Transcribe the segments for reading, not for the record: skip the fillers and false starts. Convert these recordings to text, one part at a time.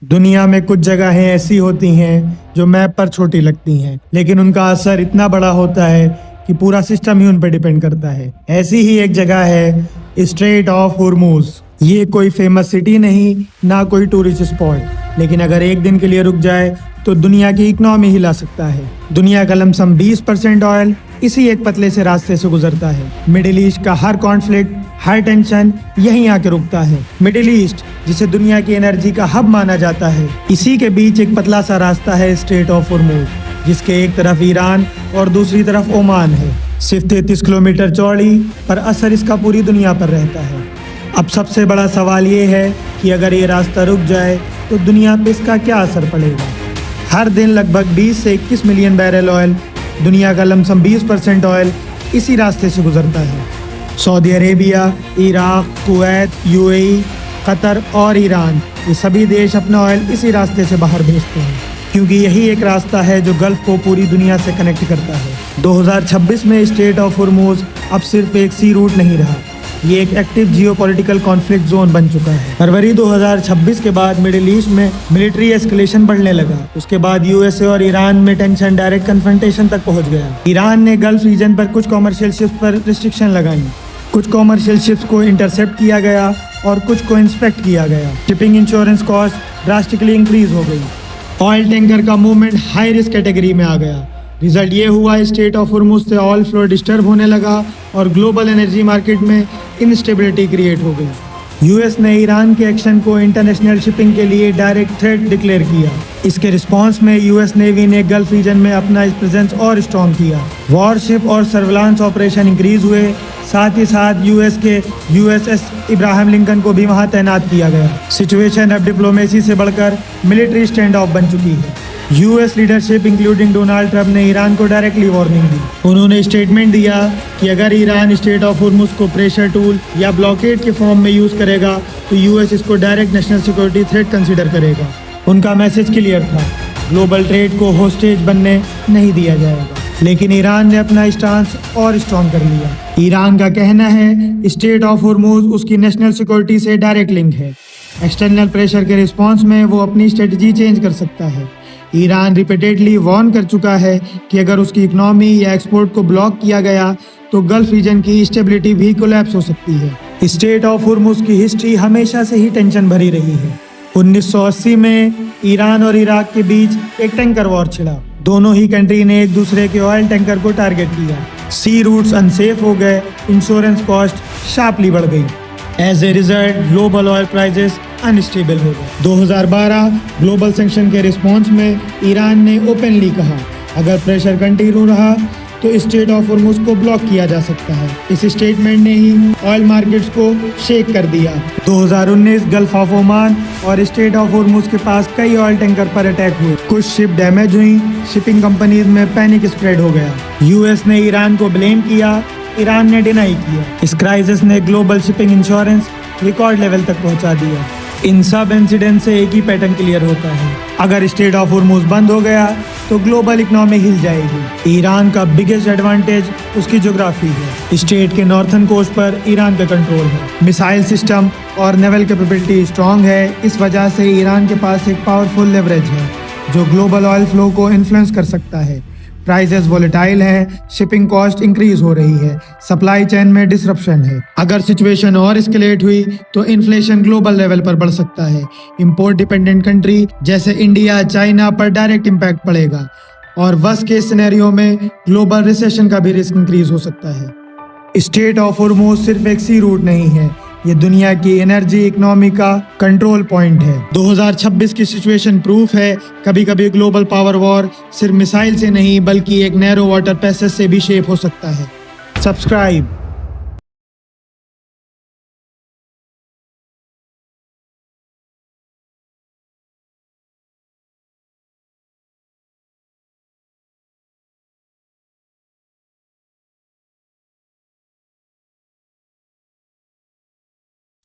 दुनिया में कुछ जगहें ऐसी होती हैं जो मैप पर छोटी लगती हैं, लेकिन उनका असर इतना बड़ा होता है कि पूरा सिस्टम ही उन पर डिपेंड करता है। ऐसी ही एक जगह है स्ट्रेट ऑफ हुर्मुज। ये कोई फेमस सिटी नहीं, ना कोई टूरिस्ट स्पॉट, लेकिन अगर एक दिन के लिए रुक जाए तो दुनिया की इकोनॉमी हिला सकता है। दुनिया का लमसम 20% ऑयल इसी एक पतले से रास्ते से गुजरता है। मिडिल ईस्ट का हर कॉन्फ्लिक्ट, हर टेंशन यहीं आके रुकता है। मिडिल ईस्ट, जिसे दुनिया की एनर्जी का हब माना जाता है, इसी के बीच एक पतला सा रास्ता है स्ट्रेट ऑफ हुर्मुज, जिसके एक तरफ ईरान और दूसरी तरफ ओमान है। सिर्फ 33 किलोमीटर चौड़ी, पर असर इसका पूरी दुनिया पर रहता है। अब सबसे बड़ा सवाल ये है कि अगर ये रास्ता रुक जाए तो दुनिया पे इसका क्या असर पड़ेगा। हर दिन लगभग 20 से 21 मिलियन बैरल ऑयल, दुनिया का लमसम 20% ऑयल इसी रास्ते से गुजरता है। Saudi Arabia, Iraq, Kuwait, UAE, Qatar और ईरान, ये सभी देश अपना ऑयल इसी रास्ते से बाहर भेजते हैं, क्योंकि यही एक रास्ता है जो गल्फ को पूरी दुनिया से कनेक्ट करता है। 2026 में स्ट्रेट ऑफ हुर्मुज अब सिर्फ एक सी रूट नहीं रहा, ये एक एक्टिव जियोपॉलिटिकल कॉन्फ्लिक्ट जोन बन चुका है। फरवरी 2026 के बाद मिडिल ईस्ट में मिलिट्री एस्केलेशन बढ़ने लगा। उसके बाद यूएसए और ईरान में टेंशन डायरेक्ट कन्फ्रंटेशन तक पहुंच गया। ईरान ने गल्फ रीजन पर कुछ कॉमर्शियल शिप्स पर रिस्ट्रिक्शन लगाई। कुछ कॉमर्शियल शिप्स को इंटरसेप्ट किया गया और कुछ को इंस्पेक्ट किया गया। Shipping insurance cost drastically increase हो गई। ऑयल टैंकर का मूवमेंट हाई रिस्क कैटेगरी में आ गया। रिजल्ट ये हुआ, स्ट्रेट ऑफ हुर्मुज से ऑयल फ्लो डिस्टर्ब होने लगा और ग्लोबल एनर्जी मार्केट में इनस्टेबिलिटी क्रिएट हो गई। यूएस ने ईरान के एक्शन को इंटरनेशनल शिपिंग के लिए डायरेक्ट थ्रेट डिक्लेयर किया। इसके रिस्पांस में यूएस नेवी ने गल्फ रीजन में अपना प्रेजेंस और स्ट्रॉन्ग किया। वॉरशिप और सर्विलांस ऑपरेशन इंक्रीज हुए। साथ ही साथ यूएस के यूएसएस इब्राहिम लिंकन को भी वहां तैनात किया गया। सिचुएशन अब डिप्लोमेसी से बढ़कर मिलिट्री स्टैंड ऑफ बन चुकी है। US leadership including Donald Trump ने ईरान को डायरेक्टली वार्निंग दी। उन्होंने स्टेटमेंट दिया कि अगर ईरान स्ट्रेट ऑफ हुर्मुज को प्रेशर टूल या ब्लॉकेड के फॉर्म में यूज करेगा तो यूएस इसको direct national security threat consider करेगा। उनका मैसेज क्लियर था, ग्लोबल ट्रेड को होस्टेज बनने नहीं दिया जाएगा। लेकिन ईरान ने अपना स्टांस और स्ट्रॉन्ग कर लिया। ईरान का कहना है स्ट्रेट ऑफ हुर्मुज उसकी नेशनल सिक्योरिटी से डायरेक्ट लिंक है। एक्सटर्नल प्रेशर के रिस्पॉन्स में वो अपनी स्ट्रेटजी चेंज कर सकता है। ईरान रिपीटेडली वार्न कर चुका है कि अगर उसकी इकोनॉमी या एक्सपोर्ट को ब्लॉक किया गया तो गल्फ रीजन की स्टेबिलिटी भी कोलैप्स हो सकती है। स्ट्रेट ऑफ हुर्मुज की हिस्ट्री हमेशा से ही टेंशन भरी रही है। 1980 में ईरान और इराक के बीच एक टैंकर वॉर छिड़ा। दोनों ही कंट्री ने एक दूसरे के ऑयल टैंकर को टारगेट किया। सी रूट्स अनसेफ हो गए, इंश्योरेंस कॉस्ट शार्पली बढ़ गई। As a result global oil prices unstable हो गए। 2012 ग्लोबल सैंक्शन के रिस्पॉन्स में ईरान ने ओपनली कहा अगर प्रेशर कंटिन्यू रहा तो स्ट्रेट ऑफ हुर्मुज को ब्लॉक किया जा सकता है। इस स्टेटमेंट ने ही ऑयल मार्केट्स को शेक कर दिया। 2019 गल्फ ऑफ ओमान और स्ट्रेट ऑफ हुर्मुज के पास कई ऑयल टैंकर पर अटैक हुए। कुछ शिप डैमेज हुई, शिपिंग कंपनीज में पैनिक स्प्रेड हो गया। यूएस ने ईरान को ब्लेम किया, ईरान ने डिनाई किया। इस क्राइसिस ने global shipping insurance record level तक पहुंचा दिया। इन सब इंसिडेंट से एक ही पैटर्न क्लियर होता है, अगर स्ट्रेट ऑफ हुर्मुज बंद हो गया तो ग्लोबल इकोनॉमी हिल जाएगी। ईरान का बिगेस्ट एडवांटेज उसकी ज्योग्राफी है। स्ट्रेट के नॉर्थन कोस्ट पर ईरान का कंट्रोल है। मिसाइल सिस्टम और नेवल कैपेबिलिटी स्ट्रॉन्ग है। इस वजह से ईरान के पास एक पावरफुल लेवरेज है जो ग्लोबल ऑयल फ्लो को इन्फ्लुएंस कर सकता है। प्राइसेस वोलेटाइल है, शिपिंग कॉस्ट इंक्रीज हो रही है, सप्लाई चेन में डिसरप्शन है। अगर सिचुएशन और एस्केलेट हुई तो इन्फ्लेशन ग्लोबल लेवल पर बढ़ सकता है। इंपोर्ट डिपेंडेंट कंट्री जैसे इंडिया, चाइना पर डायरेक्ट इम्पैक्ट पड़ेगा और वर्स्ट केस सिनेरियो में ग्लोबल रिसेशन का भी रिस्क इंक्रीज हो सकता है। स्ट्रेट ऑफ हुर्मुज सिर्फ एक सी रूट नहीं है, ये दुनिया की एनर्जी इकोनॉमी का कंट्रोल पॉइंट है। 2026 की सिचुएशन प्रूफ है कभी कभी ग्लोबल पावर वॉर सिर्फ मिसाइल से नहीं बल्कि एक नैरो वाटर पैसेज से भी शेप हो सकता है। सब्सक्राइब।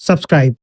सब्सक्राइब।